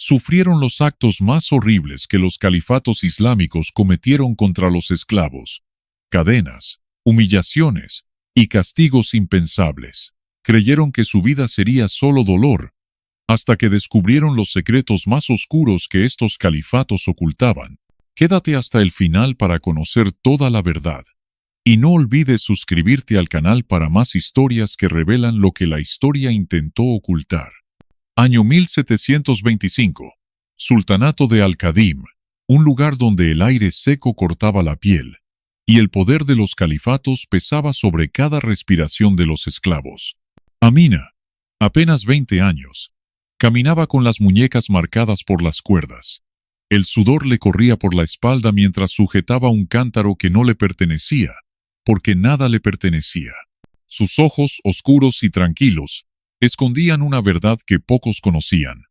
sufrieron los actos más horribles que los califatos islámicos cometieron contra los esclavos: cadenas, humillaciones y castigos impensables. Creyeron que su vida sería solo dolor, hasta que descubrieron los secretos más oscuros que estos califatos ocultaban. Quédate hasta el final para conocer toda la verdad. Y no olvides suscribirte al canal para más historias que revelan lo que la historia intentó ocultar. Año 1725. Sultanato de Al-Qadim, un lugar donde el aire seco cortaba la piel, y el poder de los califatos pesaba sobre cada respiración de los esclavos. Amina, apenas 20 años, caminaba con las muñecas marcadas por las cuerdas. El sudor le corría por la espalda mientras sujetaba un cántaro que no le pertenecía, porque nada le pertenecía. Sus ojos, oscuros y tranquilos, escondían una verdad que pocos conocían.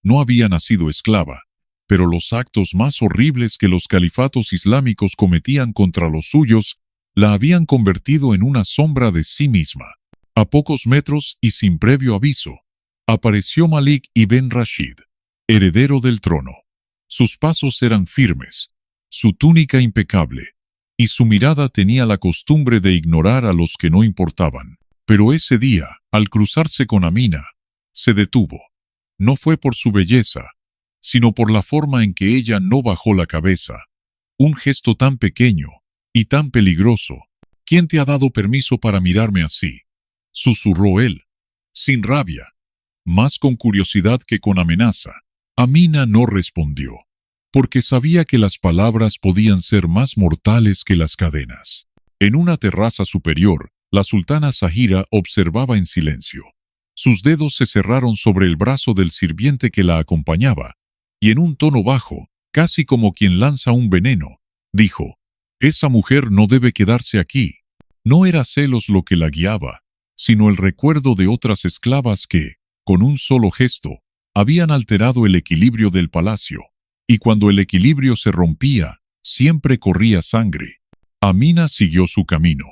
No había nacido esclava, pero los actos más horribles que los califatos islámicos cometían contra los suyos la habían convertido en una sombra de sí misma. A pocos metros y sin previo aviso, apareció Malik ibn Rashid, heredero del trono. Sus pasos eran firmes, su túnica impecable, y su mirada tenía la costumbre de ignorar a los que no importaban. Pero ese día, al cruzarse con Amina, se detuvo. No fue por su belleza, sino por la forma en que ella no bajó la cabeza. Un gesto tan pequeño y tan peligroso. ¿Quién te ha dado permiso para mirarme así?, susurró él, sin rabia, más con curiosidad que con amenaza. Amina no respondió, porque sabía que las palabras podían ser más mortales que las cadenas. En una terraza superior, la sultana Zahira observaba en silencio. Sus dedos se cerraron sobre el brazo del sirviente que la acompañaba, y en un tono bajo, casi como quien lanza un veneno, dijo: «Esa mujer no debe quedarse aquí». No era celos lo que la guiaba, sino el recuerdo de otras esclavas que, con un solo gesto, habían alterado el equilibrio del palacio, y cuando el equilibrio se rompía, siempre corría sangre. Amina siguió su camino,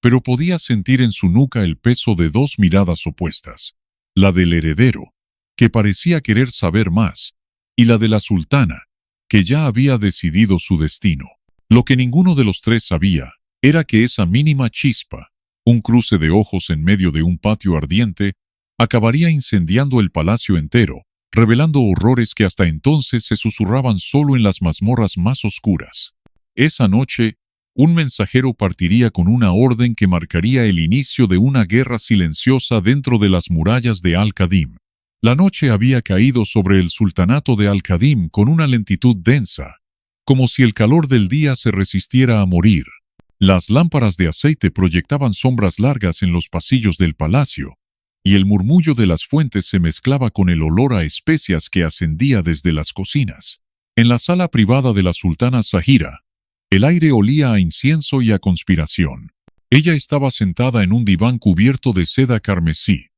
pero podía sentir en su nuca el peso de dos miradas opuestas, la del heredero, que parecía querer saber más, y la de la sultana, que ya había decidido su destino. Lo que ninguno de los tres sabía era que esa mínima chispa, un cruce de ojos en medio de un patio ardiente, acabaría incendiando el palacio entero, revelando horrores que hasta entonces se susurraban solo en las mazmorras más oscuras. Esa noche, un mensajero partiría con una orden que marcaría el inicio de una guerra silenciosa dentro de las murallas de Al-Qadim. La noche había caído sobre el sultanato de Al-Qadim con una lentitud densa, como si el calor del día se resistiera a morir. Las lámparas de aceite proyectaban sombras largas en los pasillos del palacio, y el murmullo de las fuentes se mezclaba con el olor a especias que ascendía desde las cocinas. En la sala privada de la sultana Zahira, el aire olía a incienso y a conspiración. Ella estaba sentada en un diván cubierto de seda carmesí,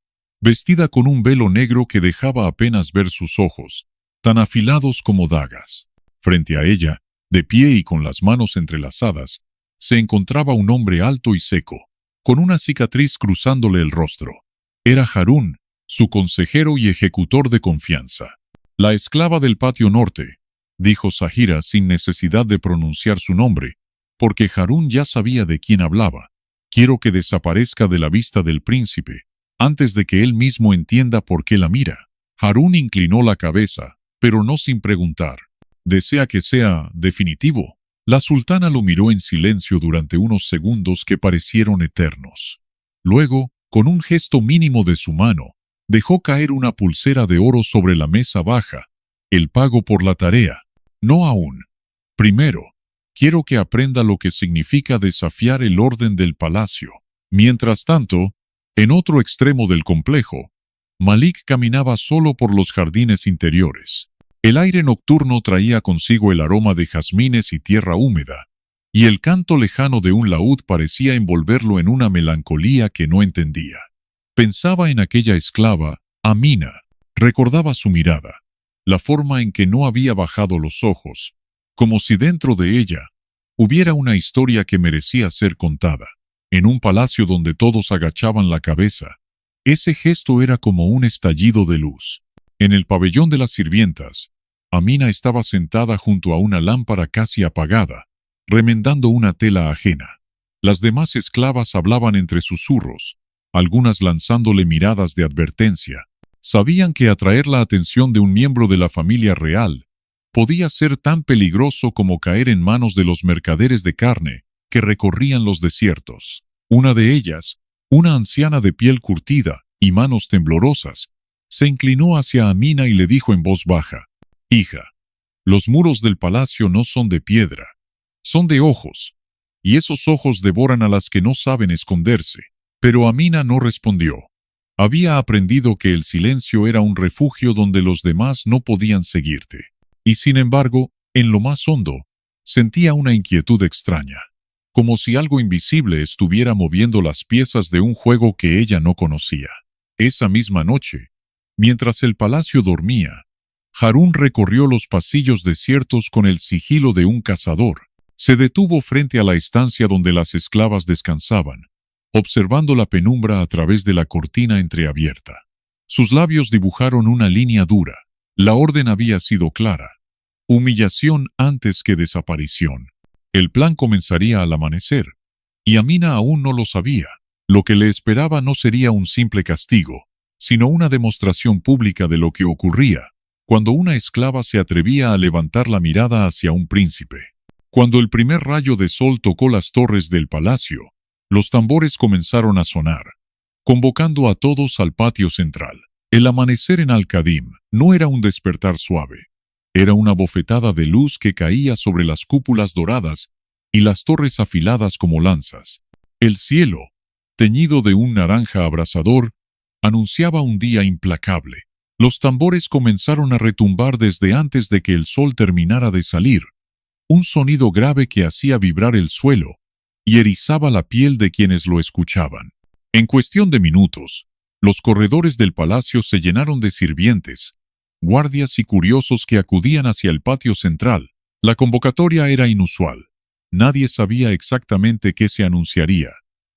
vestida con un velo negro que dejaba apenas ver sus ojos, tan afilados como dagas. Frente a ella, de pie y con las manos entrelazadas, se encontraba un hombre alto y seco, con una cicatriz cruzándole el rostro. Era Harún, su consejero y ejecutor de confianza. «La esclava del patio norte», dijo Zahira sin necesidad de pronunciar su nombre, porque Harún ya sabía de quién hablaba. «Quiero que desaparezca de la vista del príncipe, antes de que él mismo entienda por qué la mira». Harún inclinó la cabeza, pero no sin preguntar: «¿Desea que sea definitivo?». La sultana lo miró en silencio durante unos segundos que parecieron eternos. Luego, con un gesto mínimo de su mano, dejó caer una pulsera de oro sobre la mesa baja. «El pago por la tarea». «No aún. Primero, quiero que aprenda lo que significa desafiar el orden del palacio». Mientras tanto, en otro extremo del complejo, Malik caminaba solo por los jardines interiores. El aire nocturno traía consigo el aroma de jazmines y tierra húmeda, y el canto lejano de un laúd parecía envolverlo en una melancolía que no entendía. Pensaba en aquella esclava, Amina. Recordaba su mirada, la forma en que no había bajado los ojos, como si dentro de ella hubiera una historia que merecía ser contada. En un palacio donde todos agachaban la cabeza, ese gesto era como un estallido de luz. En el pabellón de las sirvientas, Amina estaba sentada junto a una lámpara casi apagada, remendando una tela ajena. Las demás esclavas hablaban entre susurros, algunas lanzándole miradas de advertencia. Sabían que atraer la atención de un miembro de la familia real podía ser tan peligroso como caer en manos de los mercaderes de carne que recorrían los desiertos. Una de ellas, una anciana de piel curtida y manos temblorosas, se inclinó hacia Amina y le dijo en voz baja: «Hija, los muros del palacio no son de piedra, son de ojos, y esos ojos devoran a las que no saben esconderse». Pero Amina no respondió. Había aprendido que el silencio era un refugio donde los demás no podían seguirte. Y sin embargo, en lo más hondo, sentía una inquietud extraña, como si algo invisible estuviera moviendo las piezas de un juego que ella no conocía. Esa misma noche, mientras el palacio dormía, Harún recorrió los pasillos desiertos con el sigilo de un cazador. Se detuvo frente a la estancia donde las esclavas descansaban, observando la penumbra a través de la cortina entreabierta. Sus labios dibujaron una línea dura. La orden había sido clara: humillación antes que desaparición. El plan comenzaría al amanecer, y Amina aún no lo sabía. Lo que le esperaba no sería un simple castigo, sino una demostración pública de lo que ocurría cuando una esclava se atrevía a levantar la mirada hacia un príncipe. Cuando el primer rayo de sol tocó las torres del palacio, los tambores comenzaron a sonar, convocando a todos al patio central. El amanecer en Al-Qadim no era un despertar suave, era una bofetada de luz que caía sobre las cúpulas doradas y las torres afiladas como lanzas. El cielo, teñido de un naranja abrasador, anunciaba un día implacable. Los tambores comenzaron a retumbar desde antes de que el sol terminara de salir, un sonido grave que hacía vibrar el suelo y erizaba la piel de quienes lo escuchaban. En cuestión de minutos, los corredores del palacio se llenaron de sirvientes, guardias y curiosos que acudían hacia el patio central. La convocatoria era inusual. Nadie sabía exactamente qué se anunciaría,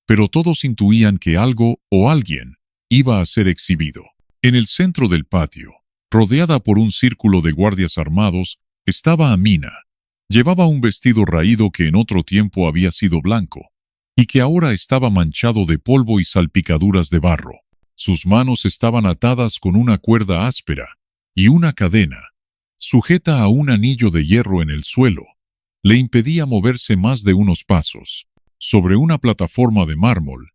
pero todos intuían que algo o alguien iba a ser exhibido. En el centro del patio, rodeada por un círculo de guardias armados, estaba Amina. Llevaba un vestido raído que en otro tiempo había sido blanco, y que ahora estaba manchado de polvo y salpicaduras de barro. Sus manos estaban atadas con una cuerda áspera, y una cadena, sujeta a un anillo de hierro en el suelo, le impedía moverse más de unos pasos. Sobre una plataforma de mármol,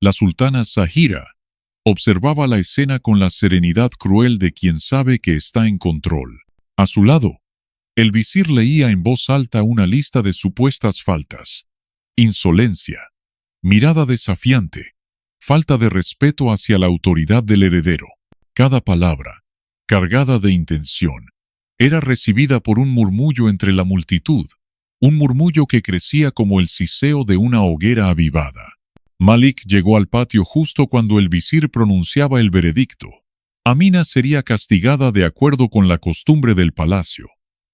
la sultana Zahira observaba la escena con la serenidad cruel de quien sabe que está en control. A su lado, el visir leía en voz alta una lista de supuestas faltas: insolencia, mirada desafiante, falta de respeto hacia la autoridad del heredero. Cada palabra, cargada de intención, era recibida por un murmullo entre la multitud, un murmullo que crecía como el siseo de una hoguera avivada. Malik llegó al patio justo cuando el visir pronunciaba el veredicto. Amina sería castigada de acuerdo con la costumbre del palacio.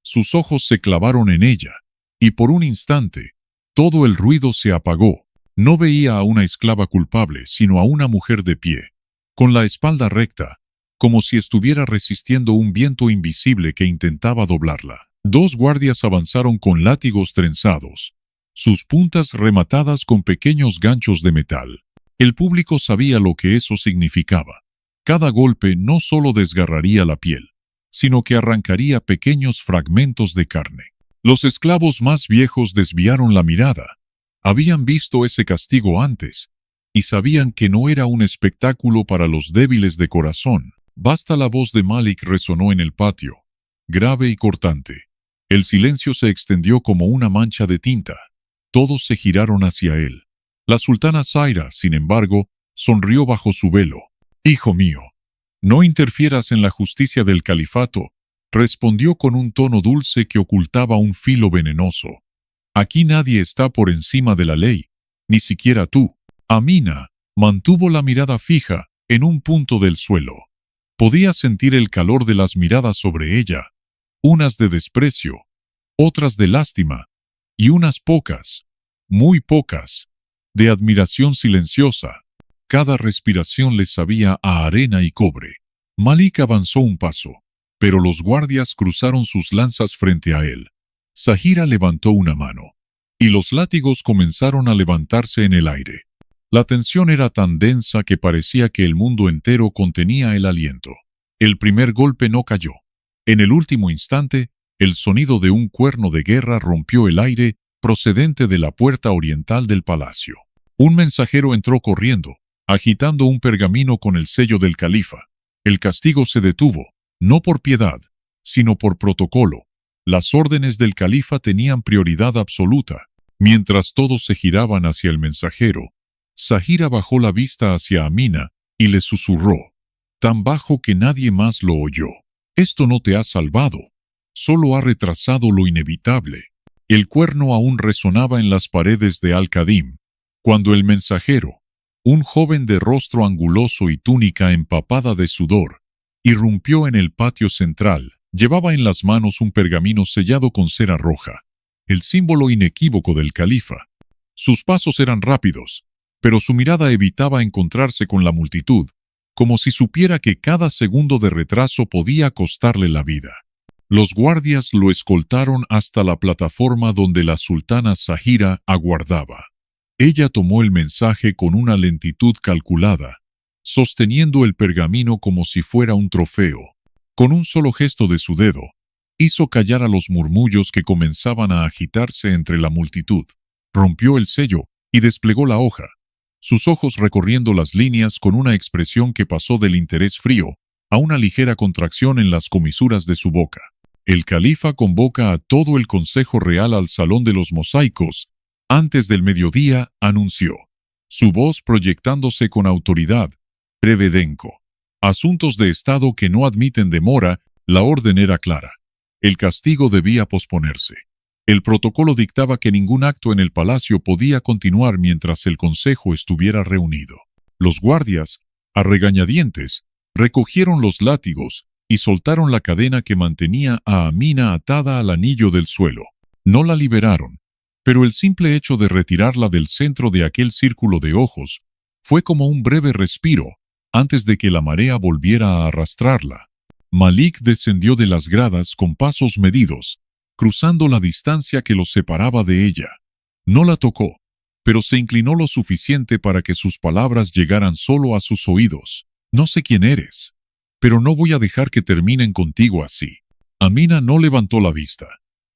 Sus ojos se clavaron en ella, y por un instante, todo el ruido se apagó. No veía a una esclava culpable, sino a una mujer de pie, con la espalda recta, como si estuviera resistiendo un viento invisible que intentaba doblarla. Dos guardias avanzaron con látigos trenzados, sus puntas rematadas con pequeños ganchos de metal. El público sabía lo que eso significaba. Cada golpe no solo desgarraría la piel, sino que arrancaría pequeños fragmentos de carne. Los esclavos más viejos desviaron la mirada. Habían visto ese castigo antes, y sabían que no era un espectáculo para los débiles de corazón. Basta la voz de Malik resonó en el patio, grave y cortante. El silencio se extendió como una mancha de tinta. Todos se giraron hacia él. La sultana Zaira, sin embargo, sonrió bajo su velo. «Hijo mío, no interfieras en la justicia del califato», respondió con un tono dulce que ocultaba un filo venenoso. «Aquí nadie está por encima de la ley, ni siquiera tú». Amina mantuvo la mirada fija en un punto del suelo. Podía sentir el calor de las miradas sobre ella, unas de desprecio, otras de lástima, y unas pocas, muy pocas, de admiración silenciosa. Cada respiración le sabía a arena y cobre. Malik avanzó un paso, pero los guardias cruzaron sus lanzas frente a él. Zahira levantó una mano, y los látigos comenzaron a levantarse en el aire. La tensión era tan densa que parecía que el mundo entero contenía el aliento. El primer golpe no cayó. En el último instante, el sonido de un cuerno de guerra rompió el aire procedente de la puerta oriental del palacio. Un mensajero entró corriendo, agitando un pergamino con el sello del califa. El castigo se detuvo, no por piedad, sino por protocolo. Las órdenes del califa tenían prioridad absoluta. Mientras todos se giraban hacia el mensajero, Zahira bajó la vista hacia Amina y le susurró, tan bajo que nadie más lo oyó. Esto no te ha salvado, solo ha retrasado lo inevitable. El cuerno aún resonaba en las paredes de Al-Qadim, cuando el mensajero, un joven de rostro anguloso y túnica empapada de sudor, irrumpió en el patio central. Llevaba en las manos un pergamino sellado con cera roja, el símbolo inequívoco del califa. Sus pasos eran rápidos, pero su mirada evitaba encontrarse con la multitud, como si supiera que cada segundo de retraso podía costarle la vida. Los guardias lo escoltaron hasta la plataforma donde la sultana Zahira aguardaba. Ella tomó el mensaje con una lentitud calculada, sosteniendo el pergamino como si fuera un trofeo. Con un solo gesto de su dedo, hizo callar a los murmullos que comenzaban a agitarse entre la multitud. Rompió el sello y desplegó la hoja, sus ojos recorriendo las líneas con una expresión que pasó del interés frío a una ligera contracción en las comisuras de su boca. El califa convoca a todo el Consejo Real al Salón de los Mosaicos. Antes del mediodía, anunció, su voz proyectándose con autoridad, prevedenco. Asuntos de Estado que no admiten demora, la orden era clara. El castigo debía posponerse. El protocolo dictaba que ningún acto en el palacio podía continuar mientras el consejo estuviera reunido. Los guardias, a regañadientes, recogieron los látigos y soltaron la cadena que mantenía a Amina atada al anillo del suelo. No la liberaron, pero el simple hecho de retirarla del centro de aquel círculo de ojos fue como un breve respiro antes de que la marea volviera a arrastrarla. Malik descendió de las gradas con pasos medidos, cruzando la distancia que los separaba de ella. No la tocó, pero se inclinó lo suficiente para que sus palabras llegaran solo a sus oídos. No sé quién eres, pero no voy a dejar que terminen contigo así. Amina no levantó la vista.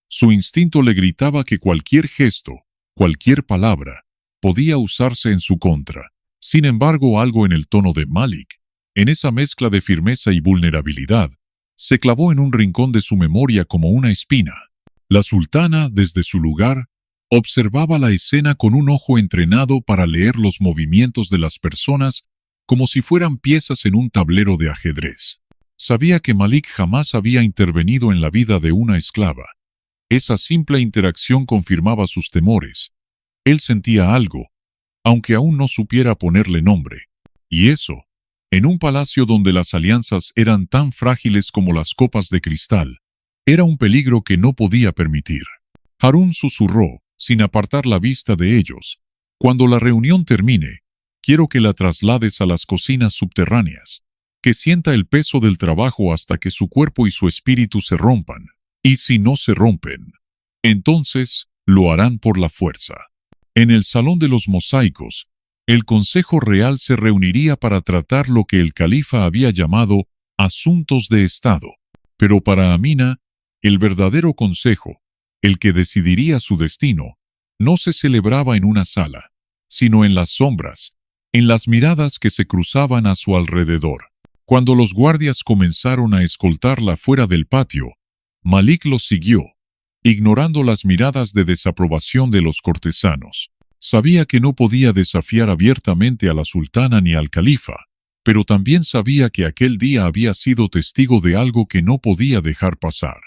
Su instinto le gritaba que cualquier gesto, cualquier palabra, podía usarse en su contra. Sin embargo, algo en el tono de Malik, en esa mezcla de firmeza y vulnerabilidad, se clavó en un rincón de su memoria como una espina. La sultana, desde su lugar, observaba la escena con un ojo entrenado para leer los movimientos de las personas como si fueran piezas en un tablero de ajedrez. Sabía que Malik jamás había intervenido en la vida de una esclava. Esa simple interacción confirmaba sus temores. Él sentía algo, aunque aún no supiera ponerle nombre. Y eso, en un palacio donde las alianzas eran tan frágiles como las copas de cristal, era un peligro que no podía permitir. Harún susurró, sin apartar la vista de ellos, cuando la reunión termine, quiero que la traslades a las cocinas subterráneas, que sienta el peso del trabajo hasta que su cuerpo y su espíritu se rompan. Y si no se rompen, entonces lo harán por la fuerza. En el Salón de los Mosaicos, el Consejo Real se reuniría para tratar lo que el califa había llamado asuntos de Estado. Pero para Amina, el verdadero consejo, el que decidiría su destino, no se celebraba en una sala, sino en las sombras, en las miradas que se cruzaban a su alrededor. Cuando los guardias comenzaron a escoltarla fuera del patio, Malik los siguió, ignorando las miradas de desaprobación de los cortesanos. Sabía que no podía desafiar abiertamente a la sultana ni al califa, pero también sabía que aquel día había sido testigo de algo que no podía dejar pasar.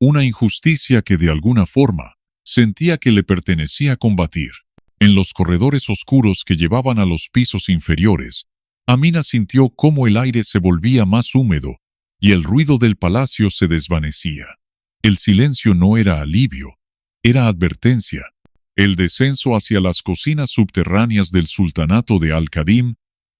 Una injusticia que de alguna forma sentía que le pertenecía combatir. En los corredores oscuros que llevaban a los pisos inferiores, Amina sintió cómo el aire se volvía más húmedo y el ruido del palacio se desvanecía. El silencio no era alivio, era advertencia. El descenso hacia las cocinas subterráneas del sultanato de Al-Qadim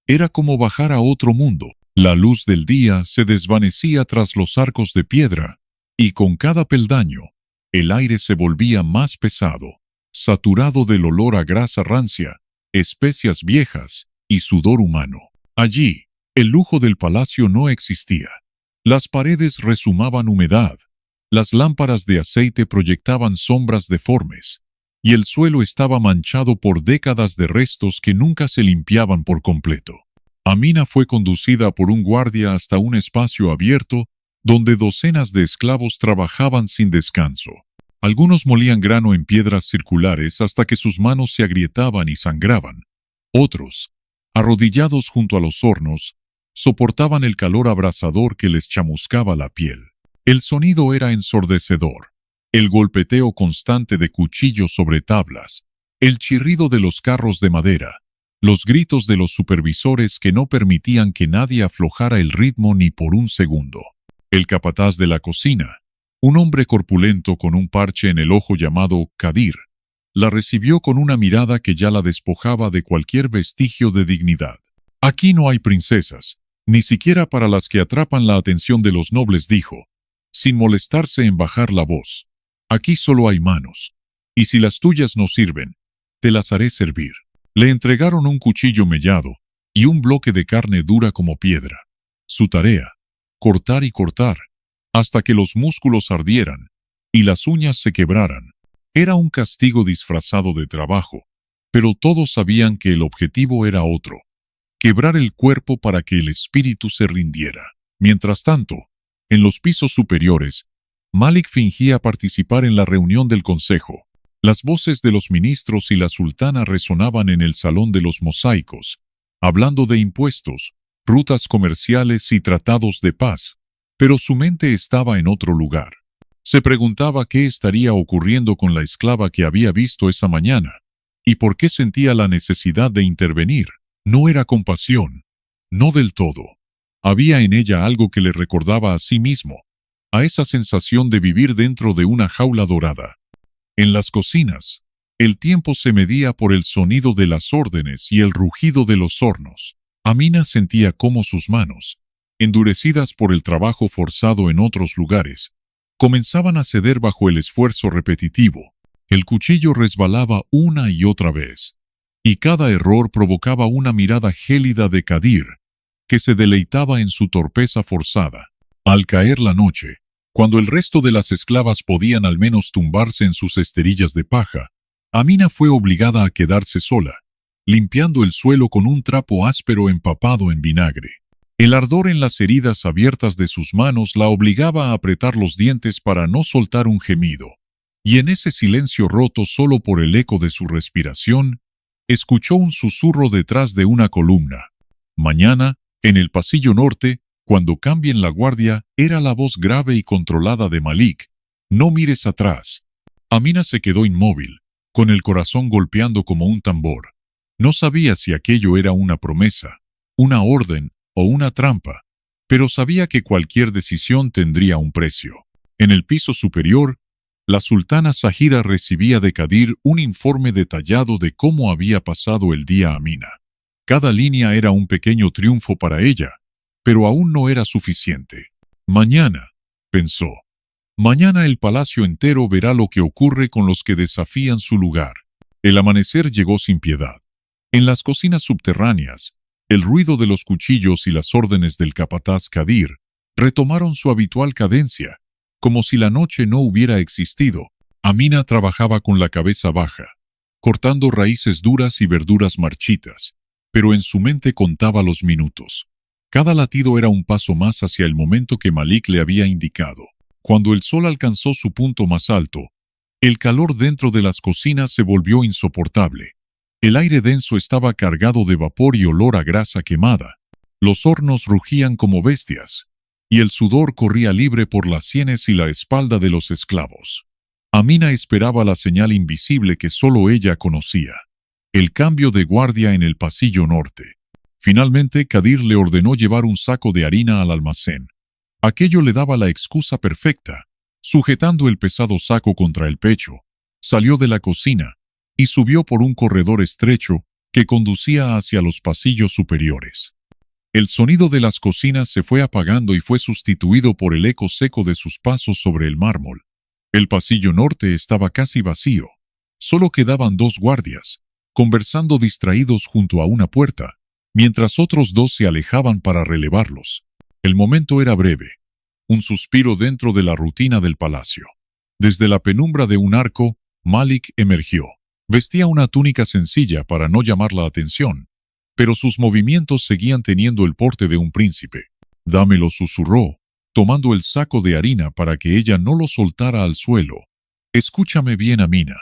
Era como bajar a otro mundo. La luz del día se desvanecía tras los arcos de piedra, y con cada peldaño, el aire se volvía más pesado, saturado del olor a grasa rancia, especias viejas y sudor humano. Allí, el lujo del palacio no existía. Las paredes rezumaban humedad, las lámparas de aceite proyectaban sombras deformes, y el suelo estaba manchado por décadas de restos que nunca se limpiaban por completo. Amina fue conducida por un guardia hasta un espacio abierto donde docenas de esclavos trabajaban sin descanso. Algunos molían grano en piedras circulares hasta que sus manos se agrietaban y sangraban. Otros, arrodillados junto a los hornos, soportaban el calor abrasador que les chamuscaba la piel. El sonido era ensordecedor. El golpeteo constante de cuchillos sobre tablas, el chirrido de los carros de madera, los gritos de los supervisores que no permitían que nadie aflojara el ritmo ni por un segundo. El capataz de la cocina, un hombre corpulento con un parche en el ojo llamado Kadir, la recibió con una mirada que ya la despojaba de cualquier vestigio de dignidad. Aquí no hay princesas, ni siquiera para las que atrapan la atención de los nobles, dijo, sin molestarse en bajar la voz. Aquí solo hay manos, y si las tuyas no sirven, te las haré servir. Le entregaron un cuchillo mellado y un bloque de carne dura como piedra. Su tarea, cortar y cortar, hasta que los músculos ardieran y las uñas se quebraran. Era un castigo disfrazado de trabajo, pero todos sabían que el objetivo era otro: quebrar el cuerpo para que el espíritu se rindiera. Mientras tanto, en los pisos superiores, Malik fingía participar en la reunión del consejo. Las voces de los ministros y la sultana resonaban en el salón de los mosaicos, hablando de impuestos, rutas comerciales y tratados de paz, pero su mente estaba en otro lugar. Se preguntaba qué estaría ocurriendo con la esclava que había visto esa mañana, y por qué sentía la necesidad de intervenir. No era compasión, no del todo. Había en ella algo que le recordaba a sí mismo, a esa sensación de vivir dentro de una jaula dorada. En las cocinas, el tiempo se medía por el sonido de las órdenes y el rugido de los hornos. Amina sentía cómo sus manos, endurecidas por el trabajo forzado en otros lugares, comenzaban a ceder bajo el esfuerzo repetitivo. El cuchillo resbalaba una y otra vez, y cada error provocaba una mirada gélida de Kadir, que se deleitaba en su torpeza forzada. Al caer la noche, cuando el resto de las esclavas podían al menos tumbarse en sus esterillas de paja, Amina fue obligada a quedarse sola, limpiando el suelo con un trapo áspero empapado en vinagre. El ardor en las heridas abiertas de sus manos la obligaba a apretar los dientes para no soltar un gemido, y en ese silencio roto solo por el eco de su respiración, escuchó un susurro detrás de una columna. Mañana, en el pasillo norte, cuando cambien la guardia, era la voz grave y controlada de Malik. No mires atrás. Amina se quedó inmóvil, con el corazón golpeando como un tambor. No sabía si aquello era una promesa, una orden o una trampa, pero sabía que cualquier decisión tendría un precio. En el piso superior, la sultana Zahira recibía de Kadir un informe detallado de cómo había pasado el día Amina. Cada línea era un pequeño triunfo para ella, pero aún no era suficiente. Mañana, pensó, mañana el palacio entero verá lo que ocurre con los que desafían su lugar. El amanecer llegó sin piedad. En las cocinas subterráneas, el ruido de los cuchillos y las órdenes del capataz Kadir retomaron su habitual cadencia, como si la noche no hubiera existido. Amina trabajaba con la cabeza baja, cortando raíces duras y verduras marchitas, pero en su mente contaba los minutos. Cada latido era un paso más hacia el momento que Malik le había indicado. Cuando el sol alcanzó su punto más alto, el calor dentro de las cocinas se volvió insoportable. El aire denso estaba cargado de vapor y olor a grasa quemada. Los hornos rugían como bestias, y el sudor corría libre por las sienes y la espalda de los esclavos. Amina esperaba la señal invisible que solo ella conocía: el cambio de guardia en el pasillo norte. Finalmente, Kadir le ordenó llevar un saco de harina al almacén. Aquello le daba la excusa perfecta. Sujetando el pesado saco contra el pecho, salió de la cocina y subió por un corredor estrecho que conducía hacia los pasillos superiores. El sonido de las cocinas se fue apagando y fue sustituido por el eco seco de sus pasos sobre el mármol. El pasillo norte estaba casi vacío. Solo quedaban 2 guardias, conversando distraídos junto a una puerta, mientras otros 2 se alejaban para relevarlos. El momento era breve, un suspiro dentro de la rutina del palacio. Desde la penumbra de un arco, Malik emergió. Vestía una túnica sencilla para no llamar la atención, pero sus movimientos seguían teniendo el porte de un príncipe. «Dámelo», susurró, tomando el saco de harina para que ella no lo soltara al suelo. «Escúchame bien, Amina.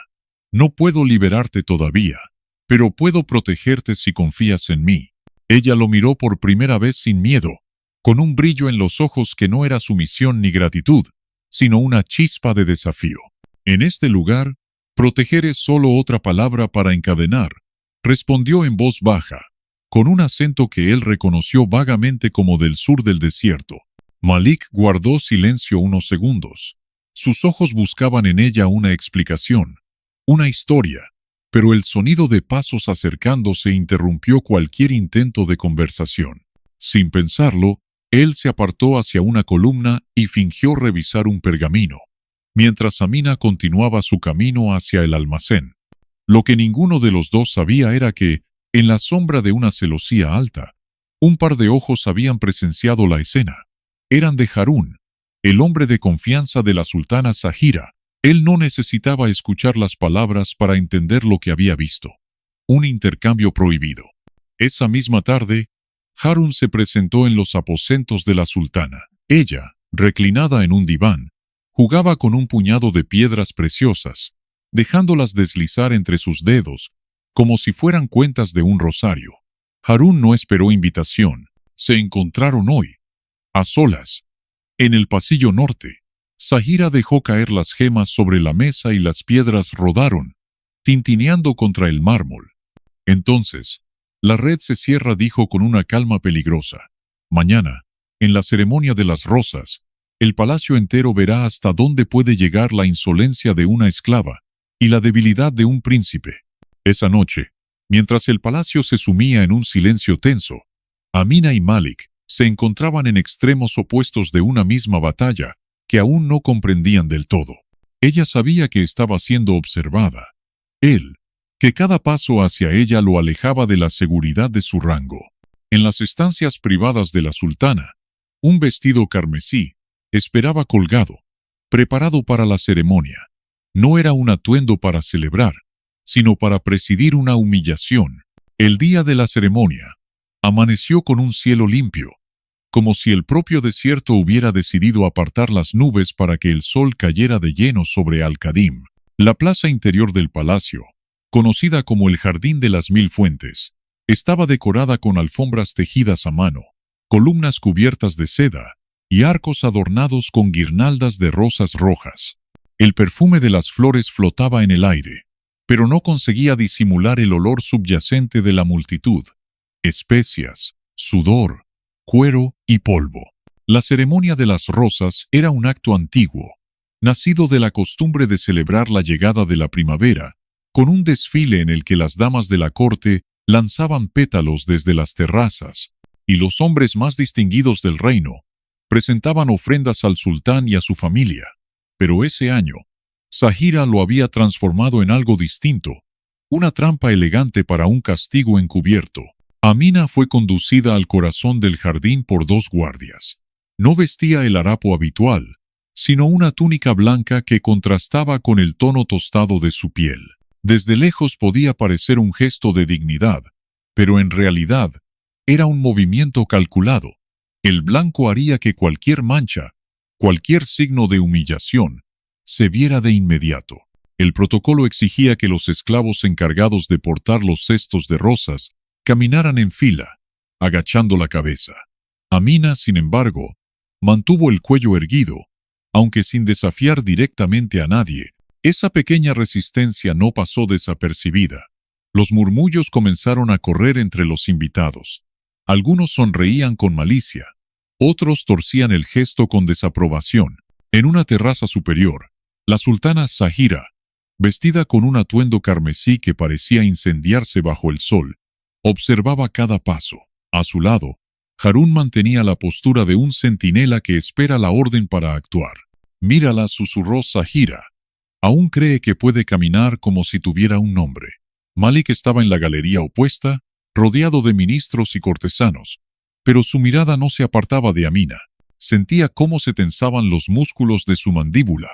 No puedo liberarte todavía, pero puedo protegerte si confías en mí». Ella lo miró por primera vez sin miedo, con un brillo en los ojos que no era sumisión ni gratitud, sino una chispa de desafío. «En este lugar, proteger es solo otra palabra para encadenar», respondió en voz baja, con un acento que él reconoció vagamente como del sur del desierto. Malik guardó silencio unos segundos. Sus ojos buscaban en ella una explicación, una historia, pero el sonido de pasos acercándose interrumpió cualquier intento de conversación. Sin pensarlo, él se apartó hacia una columna y fingió revisar un pergamino, mientras Amina continuaba su camino hacia el almacén. Lo que ninguno de los 2 sabía era que, en la sombra de una celosía alta, un par de ojos habían presenciado la escena. Eran de Harún, el hombre de confianza de la sultana Zahira. Él no necesitaba escuchar las palabras para entender lo que había visto. Un intercambio prohibido. Esa misma tarde, Harún se presentó en los aposentos de la sultana. Ella, reclinada en un diván, jugaba con un puñado de piedras preciosas, dejándolas deslizar entre sus dedos, como si fueran cuentas de un rosario. Harún no esperó invitación. Se encontraron hoy, a solas, en el pasillo norte. Zahira dejó caer las gemas sobre la mesa y las piedras rodaron, tintineando contra el mármol. Entonces, «La red se cierra», dijo con una calma peligrosa. «Mañana, en la ceremonia de las rosas, el palacio entero verá hasta dónde puede llegar la insolencia de una esclava y la debilidad de un príncipe». Esa noche, mientras el palacio se sumía en un silencio tenso, Amina y Malik se encontraban en extremos opuestos de una misma batalla que aún no comprendían del todo. Ella sabía que estaba siendo observada. Él, que cada paso hacia ella lo alejaba de la seguridad de su rango. En las estancias privadas de la sultana, un vestido carmesí esperaba colgado, preparado para la ceremonia. No era un atuendo para celebrar, sino para presidir una humillación. El día de la ceremonia amaneció con un cielo limpio, como si el propio desierto hubiera decidido apartar las nubes para que el sol cayera de lleno sobre Al-Qadim. La plaza interior del palacio, conocida como el Jardín de las Mil Fuentes, estaba decorada con alfombras tejidas a mano, columnas cubiertas de seda y arcos adornados con guirnaldas de rosas rojas. El perfume de las flores flotaba en el aire, pero no conseguía disimular el olor subyacente de la multitud: especias, sudor, cuero y polvo. La ceremonia de las rosas era un acto antiguo, nacido de la costumbre de celebrar la llegada de la primavera, con un desfile en el que las damas de la corte lanzaban pétalos desde las terrazas, y los hombres más distinguidos del reino presentaban ofrendas al sultán y a su familia. Pero ese año, Zahira lo había transformado en algo distinto, una trampa elegante para un castigo encubierto. Amina fue conducida al corazón del jardín por 2 guardias. No vestía el harapo habitual, sino una túnica blanca que contrastaba con el tono tostado de su piel. Desde lejos podía parecer un gesto de dignidad, pero en realidad era un movimiento calculado. El blanco haría que cualquier mancha, cualquier signo de humillación, se viera de inmediato. El protocolo exigía que los esclavos encargados de portar los cestos de rosas caminaran en fila, agachando la cabeza. Amina, sin embargo, mantuvo el cuello erguido, aunque sin desafiar directamente a nadie. Esa pequeña resistencia no pasó desapercibida. Los murmullos comenzaron a correr entre los invitados. Algunos sonreían con malicia, otros torcían el gesto con desaprobación. En una terraza superior, la sultana Zahira, Vestida con un atuendo carmesí que parecía incendiarse bajo el sol, observaba cada paso. A su lado, Harún mantenía la postura de un centinela que espera la orden para actuar. «Mírala», susurró Zahira. «Aún cree que puede caminar como si tuviera un nombre». Malik estaba en la galería opuesta, rodeado de ministros y cortesanos, pero su mirada no se apartaba de Amina. Sentía cómo se tensaban los músculos de su mandíbula,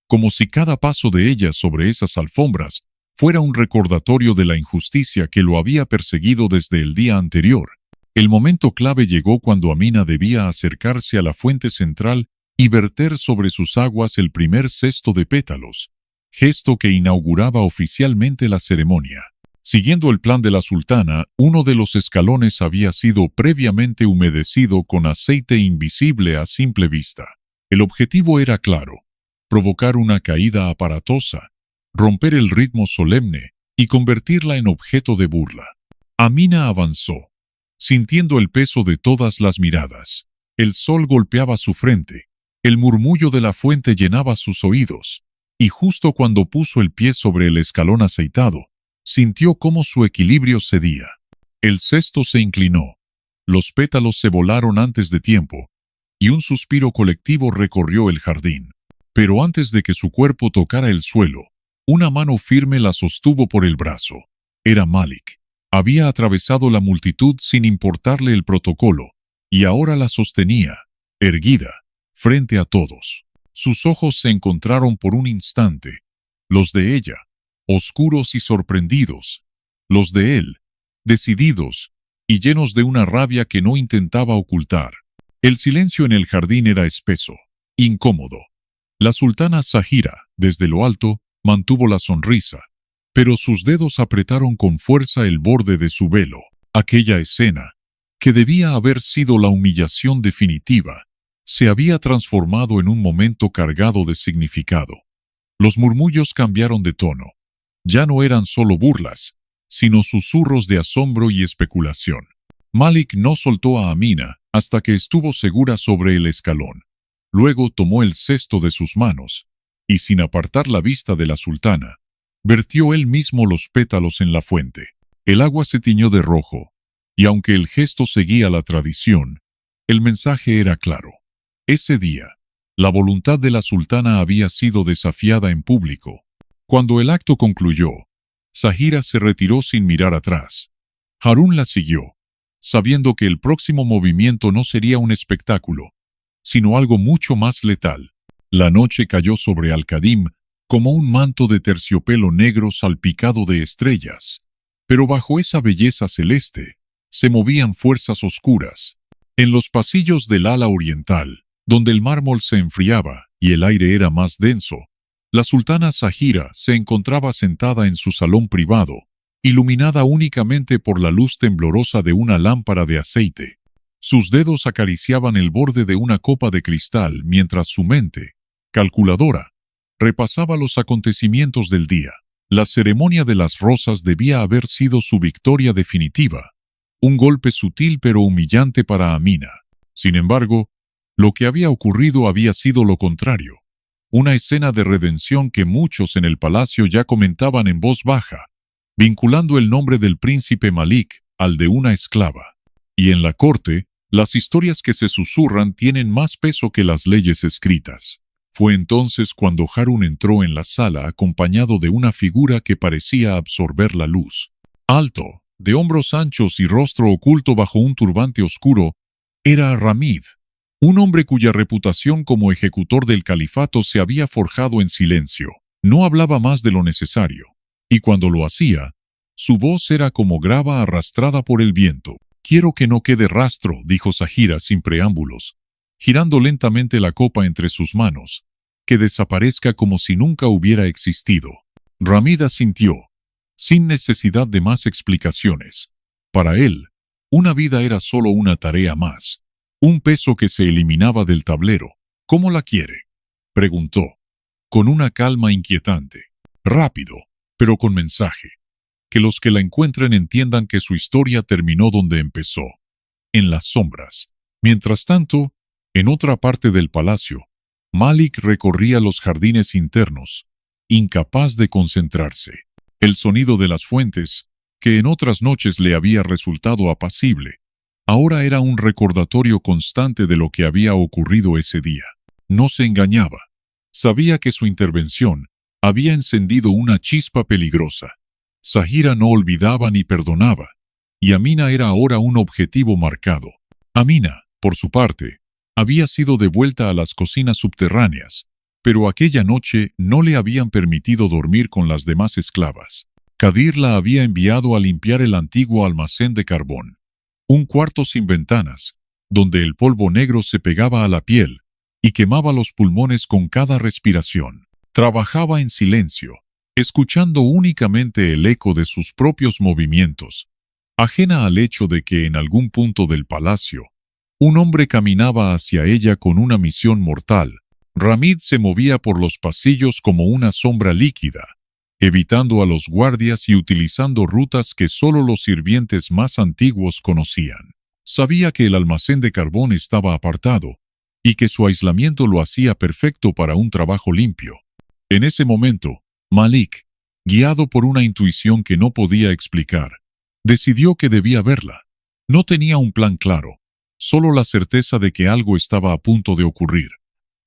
como si cada paso de ella sobre esas alfombras fuera un recordatorio de la injusticia que lo había perseguido desde el día anterior. El momento clave llegó cuando Amina debía acercarse a la fuente central y verter sobre sus aguas el primer cesto de pétalos, gesto que inauguraba oficialmente la ceremonia. Siguiendo el plan de la sultana, uno de los escalones había sido previamente humedecido con aceite invisible a simple vista. El objetivo era claro: provocar una caída aparatosa, romper el ritmo solemne y convertirla en objeto de burla. Amina avanzó, sintiendo el peso de todas las miradas. El sol golpeaba su frente, el murmullo de la fuente llenaba sus oídos, y justo cuando puso el pie sobre el escalón aceitado, sintió cómo su equilibrio cedía. El cesto se inclinó, los pétalos se volaron antes de tiempo, y un suspiro colectivo recorrió el jardín. Pero antes de que su cuerpo tocara el suelo, una mano firme la sostuvo por el brazo. Era Malik. Había atravesado la multitud sin importarle el protocolo, y ahora la sostenía, erguida, frente a todos. Sus ojos se encontraron por un instante, los de ella, oscuros y sorprendidos, los de él, decididos y llenos de una rabia que no intentaba ocultar. El silencio en el jardín era espeso, incómodo. La sultana Zahira, desde lo alto, mantuvo la sonrisa, pero sus dedos apretaron con fuerza el borde de su velo. Aquella escena, que debía haber sido la humillación definitiva, se había transformado en un momento cargado de significado. Los murmullos cambiaron de tono. Ya no eran solo burlas, sino susurros de asombro y especulación. Malik no soltó a Amina hasta que estuvo segura sobre el escalón. Luego tomó el cesto de sus manos, y sin apartar la vista de la sultana, vertió él mismo los pétalos en la fuente. El agua se tiñó de rojo, y aunque el gesto seguía la tradición, el mensaje era claro. Ese día, la voluntad de la sultana había sido desafiada en público. Cuando el acto concluyó, Zahira se retiró sin mirar atrás. Harún la siguió, sabiendo que el próximo movimiento no sería un espectáculo, sino algo mucho más letal. La noche cayó sobre Al-Qadim como un manto de terciopelo negro salpicado de estrellas, pero bajo esa belleza celeste se movían fuerzas oscuras. En los pasillos del ala oriental, donde el mármol se enfriaba y el aire era más denso, la sultana Zahira se encontraba sentada en su salón privado, iluminada únicamente por la luz temblorosa de una lámpara de aceite. Sus dedos acariciaban el borde de una copa de cristal mientras su mente, calculadora, repasaba los acontecimientos del día. La ceremonia de las rosas debía haber sido su victoria definitiva, un golpe sutil pero humillante para Amina. Sin embargo, lo que había ocurrido había sido lo contrario. Una escena de redención que muchos en el palacio ya comentaban en voz baja, vinculando el nombre del príncipe Malik al de una esclava. Y en la corte, las historias que se susurran tienen más peso que las leyes escritas. Fue entonces cuando Harún entró en la sala acompañado de una figura que parecía absorber la luz. Alto, de hombros anchos y rostro oculto bajo un turbante oscuro, era Ramid, un hombre cuya reputación como ejecutor del califato se había forjado en silencio. No hablaba más de lo necesario, y cuando lo hacía, su voz era como grava arrastrada por el viento. «Quiero que no quede rastro», dijo Zahira sin preámbulos, girando lentamente la copa entre sus manos, «que desaparezca como si nunca hubiera existido». Ramid asintió, sin necesidad de más explicaciones. Para él, una vida era solo una tarea más, un peso que se eliminaba del tablero. «¿Cómo la quiere?», preguntó, con una calma inquietante. «Rápido, pero con mensaje. Que los que la encuentren entiendan que su historia terminó donde empezó, en las sombras». Mientras tanto, en otra parte del palacio, Malik recorría los jardines internos, incapaz de concentrarse. El sonido de las fuentes, que en otras noches le había resultado apacible, ahora era un recordatorio constante de lo que había ocurrido ese día. No se engañaba. Sabía que su intervención había encendido una chispa peligrosa. Zahira no olvidaba ni perdonaba, y Amina era ahora un objetivo marcado. Amina, por su parte, había sido devuelta a las cocinas subterráneas, pero aquella noche no le habían permitido dormir con las demás esclavas. Kadir la había enviado a limpiar el antiguo almacén de carbón, un cuarto sin ventanas, donde el polvo negro se pegaba a la piel y quemaba los pulmones con cada respiración. Trabajaba en silencio, escuchando únicamente el eco de sus propios movimientos, ajena al hecho de que en algún punto del palacio, un hombre caminaba hacia ella con una misión mortal. Ramid se movía por los pasillos como una sombra líquida, evitando a los guardias y utilizando rutas que solo los sirvientes más antiguos conocían. Sabía que el almacén de carbón estaba apartado y que su aislamiento lo hacía perfecto para un trabajo limpio. En ese momento, Malik, guiado por una intuición que no podía explicar, decidió que debía verla. No tenía un plan claro, solo la certeza de que algo estaba a punto de ocurrir.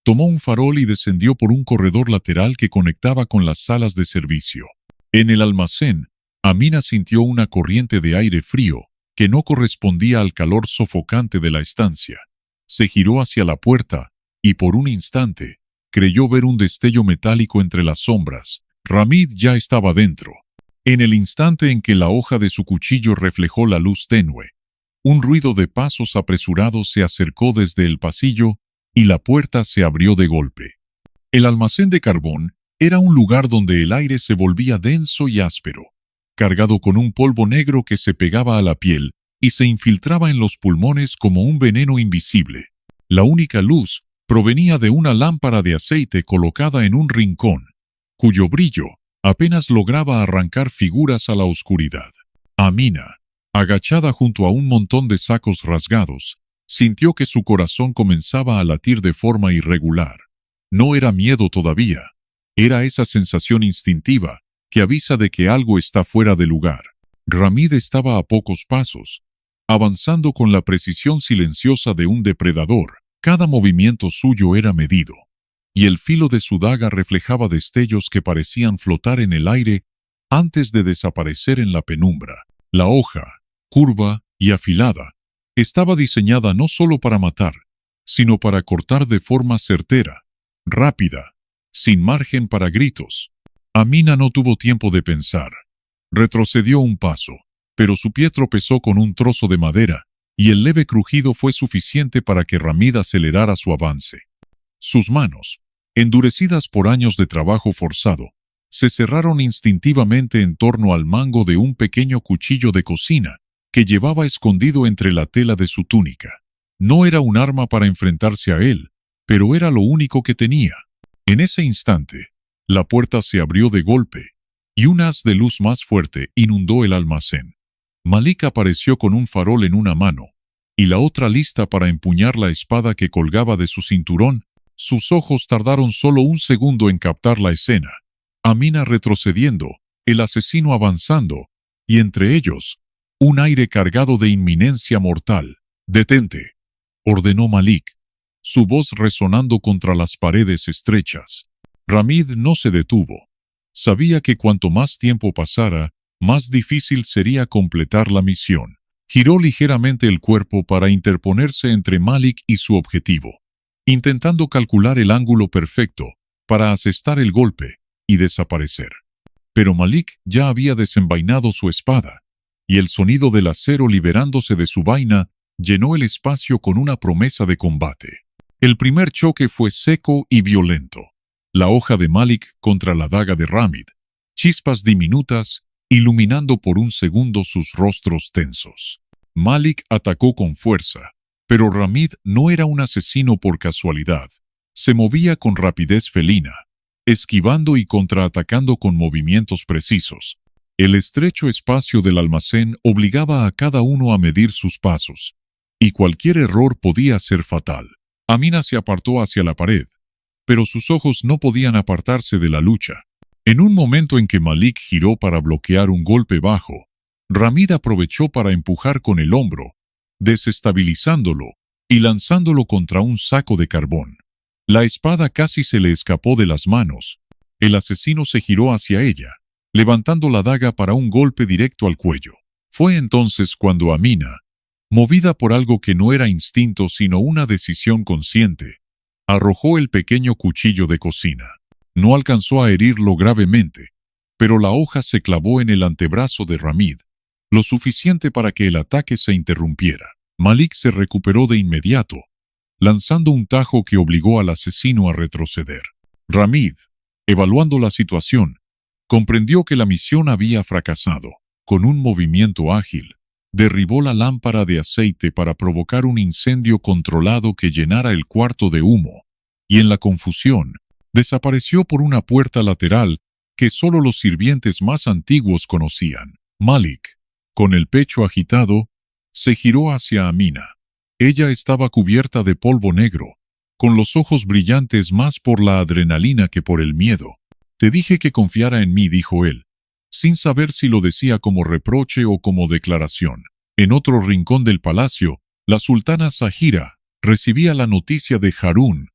Tomó un farol y descendió por un corredor lateral que conectaba con las salas de servicio. En el almacén, Amina sintió una corriente de aire frío que no correspondía al calor sofocante de la estancia. Se giró hacia la puerta y por un instante creyó ver un destello metálico entre las sombras. Ramid ya estaba dentro. En el instante en que la hoja de su cuchillo reflejó la luz tenue, un ruido de pasos apresurados se acercó desde el pasillo y la puerta se abrió de golpe. El almacén de carbón era un lugar donde el aire se volvía denso y áspero, cargado con un polvo negro que se pegaba a la piel y se infiltraba en los pulmones como un veneno invisible. La única luz provenía de una lámpara de aceite colocada en un rincón, cuyo brillo apenas lograba arrancar figuras a la oscuridad. Amina, agachada junto a un montón de sacos rasgados, sintió que su corazón comenzaba a latir de forma irregular. No era miedo todavía, era esa sensación instintiva que avisa de que algo está fuera de lugar. Ramid estaba a pocos pasos, avanzando con la precisión silenciosa de un depredador. Cada movimiento suyo era medido, y el filo de su daga reflejaba destellos que parecían flotar en el aire antes de desaparecer en la penumbra. La hoja, curva y afilada, estaba diseñada no solo para matar, sino para cortar de forma certera, rápida, sin margen para gritos. Amina no tuvo tiempo de pensar. Retrocedió un paso, pero su pie tropezó con un trozo de madera, y el leve crujido fue suficiente para que Ramid acelerara su avance. Sus manos, endurecidas por años de trabajo forzado, se cerraron instintivamente en torno al mango de un pequeño cuchillo de cocina que llevaba escondido entre la tela de su túnica. No era un arma para enfrentarse a él, pero era lo único que tenía. En ese instante, la puerta se abrió de golpe, y un haz de luz más fuerte inundó el almacén. Malik apareció con un farol en una mano, y la otra lista para empuñar la espada que colgaba de su cinturón. Sus ojos tardaron solo un segundo en captar la escena. Amina retrocediendo, el asesino avanzando, y entre ellos, un aire cargado de inminencia mortal. «Detente», ordenó Malik, su voz resonando contra las paredes estrechas. Ramid no se detuvo. Sabía que cuanto más tiempo pasara, más difícil sería completar la misión. Giró ligeramente el cuerpo para interponerse entre Malik y su objetivo, intentando calcular el ángulo perfecto para asestar el golpe y desaparecer. Pero Malik ya había desenvainado su espada, y el sonido del acero liberándose de su vaina llenó el espacio con una promesa de combate. El primer choque fue seco y violento. La hoja de Malik contra la daga de Ramid, chispas diminutas iluminando por un segundo sus rostros tensos. Malik atacó con fuerza, pero Ramid no era un asesino por casualidad. Se movía con rapidez felina, esquivando y contraatacando con movimientos precisos. El estrecho espacio del almacén obligaba a cada uno a medir sus pasos, y cualquier error podía ser fatal. Amina se apartó hacia la pared, pero sus ojos no podían apartarse de la lucha. En un momento en que Malik giró para bloquear un golpe bajo, Ramid aprovechó para empujar con el hombro, desestabilizándolo y lanzándolo contra un saco de carbón. La espada casi se le escapó de las manos. El asesino se giró hacia ella, levantando la daga para un golpe directo al cuello. Fue entonces cuando Amina, movida por algo que no era instinto sino una decisión consciente, arrojó el pequeño cuchillo de cocina. No alcanzó a herirlo gravemente, pero la hoja se clavó en el antebrazo de Ramid, lo suficiente para que el ataque se interrumpiera. Malik se recuperó de inmediato, lanzando un tajo que obligó al asesino a retroceder. Ramid, evaluando la situación, comprendió que la misión había fracasado. Con un movimiento ágil, derribó la lámpara de aceite para provocar un incendio controlado que llenara el cuarto de humo, y en la confusión, desapareció por una puerta lateral que solo los sirvientes más antiguos conocían. Malik, con el pecho agitado, se giró hacia Amina. Ella estaba cubierta de polvo negro, con los ojos brillantes más por la adrenalina que por el miedo. «Te dije que confiara en mí», dijo él, sin saber si lo decía como reproche o como declaración. En otro rincón del palacio, la sultana Zahira recibía la noticia de Harún.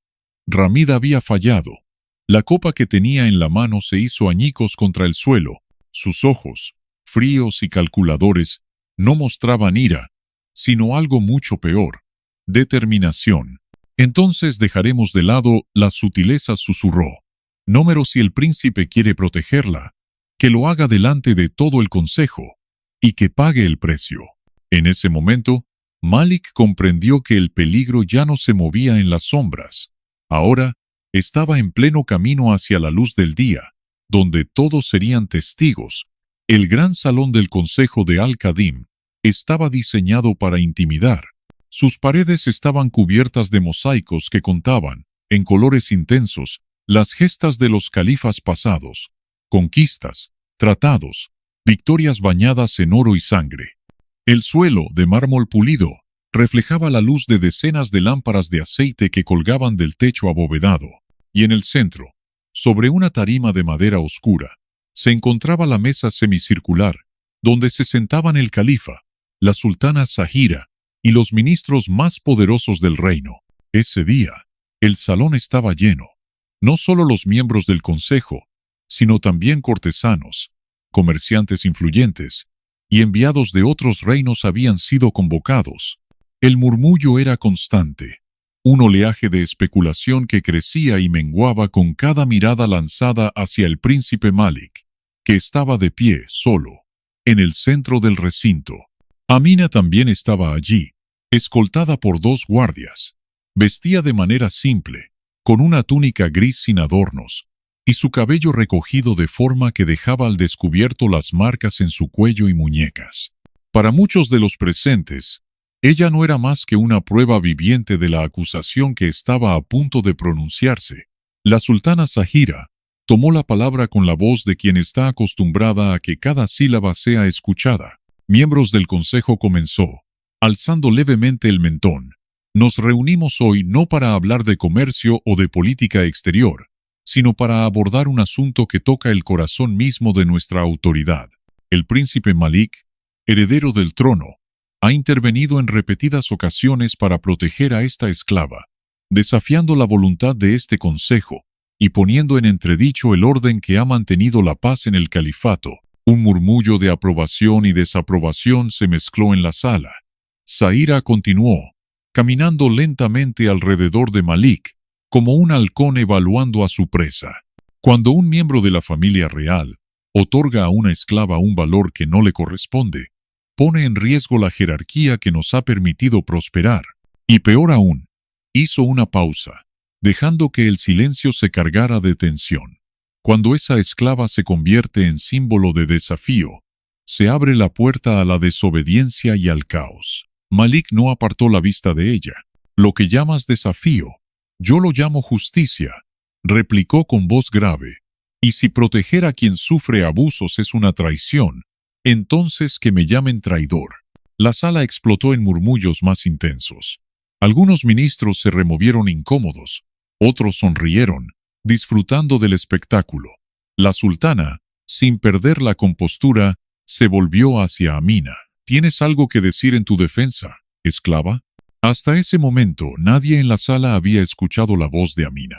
Ramid había fallado. La copa que tenía en la mano se hizo añicos contra el suelo. Sus ojos, fríos y calculadores, no mostraban ira, sino algo mucho peor: determinación. «Entonces dejaremos de lado las sutilezas», susurró. «Número, si el príncipe quiere protegerla, que lo haga delante de todo el consejo, y que pague el precio». En ese momento, Malik comprendió que el peligro ya no se movía en las sombras. Ahora, estaba en pleno camino hacia la luz del día, donde todos serían testigos. El gran salón del consejo de Al-Qadim estaba diseñado para intimidar. Sus paredes estaban cubiertas de mosaicos que contaban, en colores intensos, las gestas de los califas pasados, conquistas, tratados, victorias bañadas en oro y sangre. El suelo, de mármol pulido, reflejaba la luz de decenas de lámparas de aceite que colgaban del techo abovedado, y en el centro, sobre una tarima de madera oscura, se encontraba la mesa semicircular, donde se sentaban el califa, la sultana Zahira y los ministros más poderosos del reino. Ese día, el salón estaba lleno. No solo los miembros del consejo, sino también cortesanos, comerciantes influyentes y enviados de otros reinos habían sido convocados. El murmullo era constante, un oleaje de especulación que crecía y menguaba con cada mirada lanzada hacia el príncipe Malik, que estaba de pie, solo, en el centro del recinto. Amina también estaba allí, escoltada por 2 guardias. Vestía de manera simple, con una túnica gris sin adornos, y su cabello recogido de forma que dejaba al descubierto las marcas en su cuello y muñecas. Para muchos de los presentes, ella no era más que una prueba viviente de la acusación que estaba a punto de pronunciarse. La sultana Zahira tomó la palabra con la voz de quien está acostumbrada a que cada sílaba sea escuchada. Miembros del consejo, comenzó, alzando levemente el mentón. Nos reunimos hoy no para hablar de comercio o de política exterior, sino para abordar un asunto que toca el corazón mismo de nuestra autoridad. El príncipe Malik, heredero del trono, ha intervenido en repetidas ocasiones para proteger a esta esclava, desafiando la voluntad de este consejo y poniendo en entredicho el orden que ha mantenido la paz en el califato. Un murmullo de aprobación y desaprobación se mezcló en la sala. Zahira continuó, caminando lentamente alrededor de Malik, como un halcón evaluando a su presa. Cuando un miembro de la familia real otorga a una esclava un valor que no le corresponde, pone en riesgo la jerarquía que nos ha permitido prosperar. Y peor aún, hizo una pausa, dejando que el silencio se cargara de tensión. Cuando esa esclava se convierte en símbolo de desafío, se abre la puerta a la desobediencia y al caos. Malik no apartó la vista de ella. Lo que llamas desafío, yo lo llamo justicia, replicó con voz grave. Y si proteger a quien sufre abusos es una traición, entonces que me llamen traidor. La sala explotó en murmullos más intensos. Algunos ministros se removieron incómodos, otros sonrieron, disfrutando del espectáculo. La sultana, sin perder la compostura, se volvió hacia Amina. ¿Tienes algo que decir en tu defensa, esclava? Hasta ese momento nadie en la sala había escuchado la voz de Amina.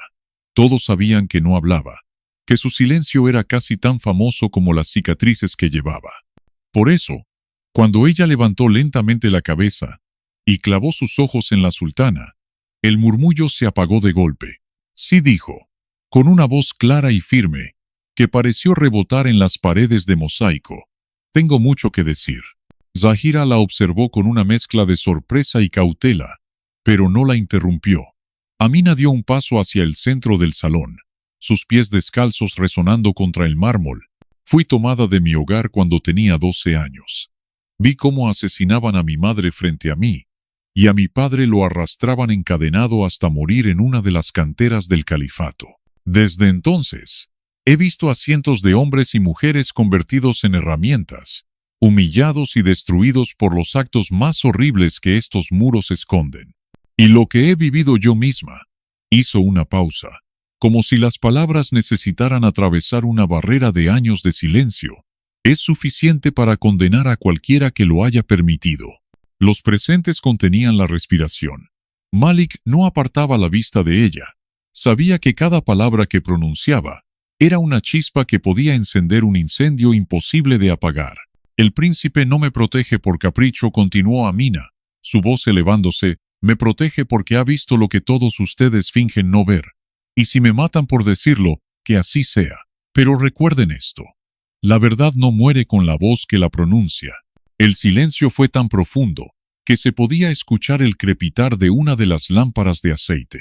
Todos sabían que no hablaba, que su silencio era casi tan famoso como las cicatrices que llevaba. Por eso, cuando ella levantó lentamente la cabeza y clavó sus ojos en la sultana, el murmullo se apagó de golpe. Sí, dijo, con una voz clara y firme, que pareció rebotar en las paredes de mosaico. Tengo mucho que decir. Zahira la observó con una mezcla de sorpresa y cautela, pero no la interrumpió. Amina dio un paso hacia el centro del salón, sus pies descalzos resonando contra el mármol. Fui tomada de mi hogar cuando tenía 12 años. Vi cómo asesinaban a mi madre frente a mí, y a mi padre lo arrastraban encadenado hasta morir en una de las canteras del califato. Desde entonces, he visto a cientos de hombres y mujeres convertidos en herramientas, humillados y destruidos por los actos más horribles que estos muros esconden. Y lo que he vivido yo misma, hizo una pausa, como si las palabras necesitaran atravesar una barrera de años de silencio, es suficiente para condenar a cualquiera que lo haya permitido. Los presentes contenían la respiración. Malik no apartaba la vista de ella. Sabía que cada palabra que pronunciaba era una chispa que podía encender un incendio imposible de apagar. El príncipe no me protege por capricho, continuó Amina, su voz elevándose. Me protege porque ha visto lo que todos ustedes fingen no ver. Y si me matan por decirlo, que así sea. Pero recuerden esto. La verdad no muere con la voz que la pronuncia. El silencio fue tan profundo que se podía escuchar el crepitar de una de las lámparas de aceite.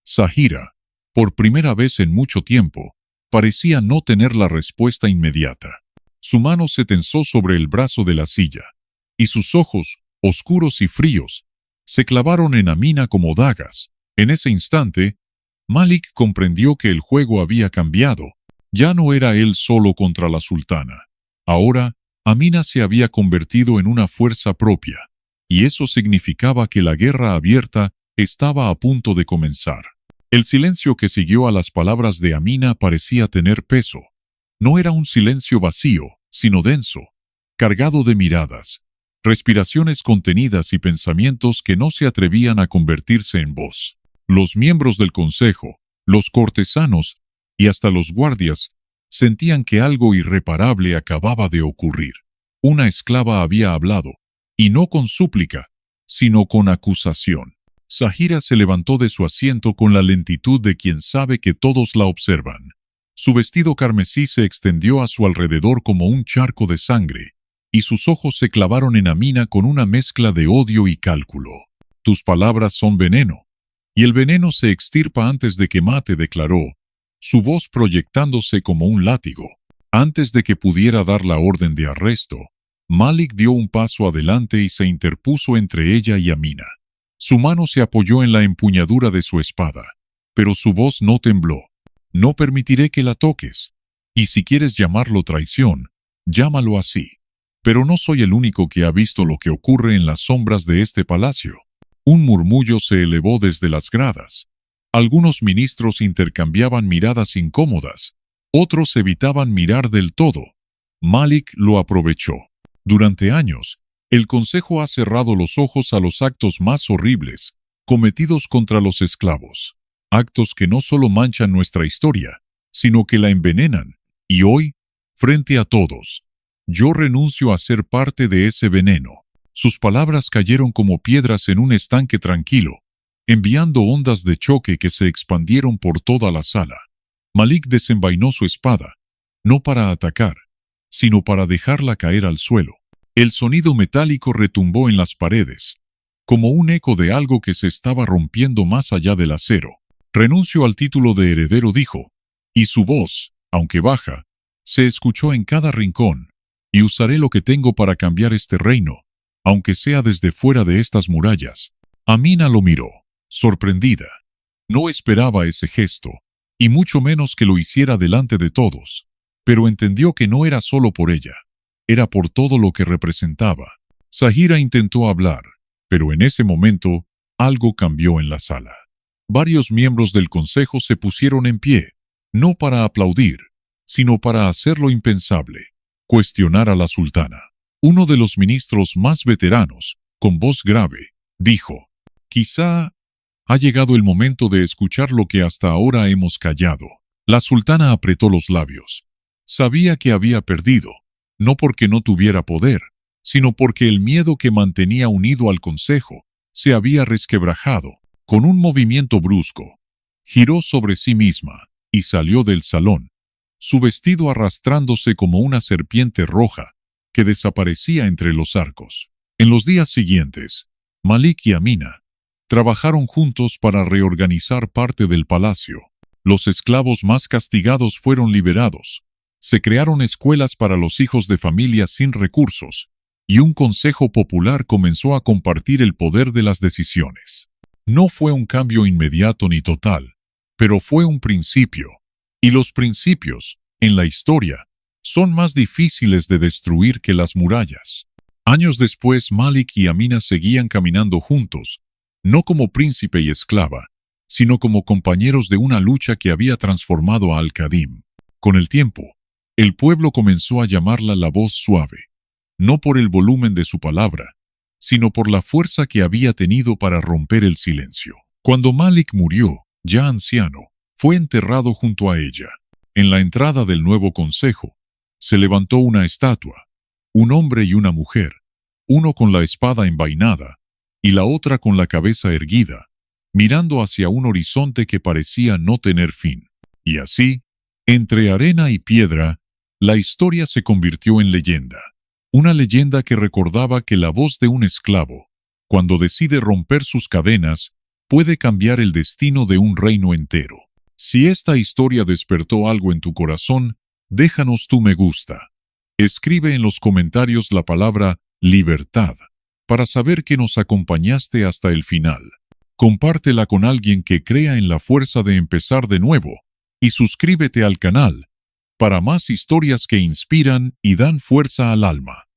Zahira, por primera vez en mucho tiempo, parecía no tener la respuesta inmediata. Su mano se tensó sobre el brazo de la silla, y sus ojos, oscuros y fríos, se clavaron en Amina como dagas. En ese instante, Malik comprendió que el juego había cambiado. Ya no era él solo contra la sultana. Ahora, Amina se había convertido en una fuerza propia, y eso significaba que la guerra abierta estaba a punto de comenzar. El silencio que siguió a las palabras de Amina parecía tener peso. No era un silencio vacío, sino denso, cargado de miradas, respiraciones contenidas y pensamientos que no se atrevían a convertirse en voz. Los miembros del consejo, los cortesanos y hasta los guardias sentían que algo irreparable acababa de ocurrir. Una esclava había hablado, y no con súplica, sino con acusación. Zahira se levantó de su asiento con la lentitud de quien sabe que todos la observan. Su vestido carmesí se extendió a su alrededor como un charco de sangre, y sus ojos se clavaron en Amina con una mezcla de odio y cálculo. Tus palabras son veneno, y el veneno se extirpa antes de que mate, declaró, su voz proyectándose como un látigo. Antes de que pudiera dar la orden de arresto, Malik dio un paso adelante y se interpuso entre ella y Amina. Su mano se apoyó en la empuñadura de su espada, pero su voz no tembló. No permitiré que la toques, y si quieres llamarlo traición, llámalo así. Pero no soy el único que ha visto lo que ocurre en las sombras de este palacio. Un murmullo se elevó desde las gradas. Algunos ministros intercambiaban miradas incómodas, otros evitaban mirar del todo. Malik lo aprovechó. Durante años, el Consejo ha cerrado los ojos a los actos más horribles cometidos contra los esclavos. Actos que no solo manchan nuestra historia, sino que la envenenan. Y hoy, frente a todos, yo renuncio a ser parte de ese veneno. Sus palabras cayeron como piedras en un estanque tranquilo, enviando ondas de choque que se expandieron por toda la sala. Malik desenvainó su espada, no para atacar, sino para dejarla caer al suelo. El sonido metálico retumbó en las paredes, como un eco de algo que se estaba rompiendo más allá del acero. Renuncio al título de heredero, dijo, y su voz, aunque baja, se escuchó en cada rincón, y usaré lo que tengo para cambiar este reino, aunque sea desde fuera de estas murallas. Amina lo miró, sorprendida. No esperaba ese gesto, y mucho menos que lo hiciera delante de todos, pero entendió que no era solo por ella, era por todo lo que representaba. Zahira intentó hablar, pero en ese momento, algo cambió en la sala. Varios miembros del consejo se pusieron en pie, no para aplaudir, sino para hacer lo impensable, cuestionar a la sultana. Uno de los ministros más veteranos, con voz grave, dijo: «Quizá ha llegado el momento de escuchar lo que hasta ahora hemos callado». La sultana apretó los labios. Sabía que había perdido, no porque no tuviera poder, sino porque el miedo que mantenía unido al consejo se había resquebrajado. Con un movimiento brusco, giró sobre sí misma y salió del salón, su vestido arrastrándose como una serpiente roja que desaparecía entre los arcos. En los días siguientes, Malik y Amina trabajaron juntos para reorganizar parte del palacio. Los esclavos más castigados fueron liberados. Se crearon escuelas para los hijos de familias sin recursos, y un consejo popular comenzó a compartir el poder de las decisiones. No fue un cambio inmediato ni total, pero fue un principio. Y los principios, en la historia, son más difíciles de destruir que las murallas. Años después, Malik y Amina seguían caminando juntos, no como príncipe y esclava, sino como compañeros de una lucha que había transformado a Al-Qadim. Con el tiempo, el pueblo comenzó a llamarla la voz suave, no por el volumen de su palabra, sino por la fuerza que había tenido para romper el silencio. Cuando Malik murió, ya anciano, fue enterrado junto a ella. En la entrada del nuevo consejo, se levantó una estatua, un hombre y una mujer, uno con la espada envainada y la otra con la cabeza erguida, mirando hacia un horizonte que parecía no tener fin. Y así, entre arena y piedra, la historia se convirtió en leyenda. Una leyenda que recordaba que la voz de un esclavo, cuando decide romper sus cadenas, puede cambiar el destino de un reino entero. Si esta historia despertó algo en tu corazón, déjanos tu me gusta. Escribe en los comentarios la palabra libertad para saber que nos acompañaste hasta el final. Compártela con alguien que crea en la fuerza de empezar de nuevo y suscríbete al canal para más historias que inspiran y dan fuerza al alma.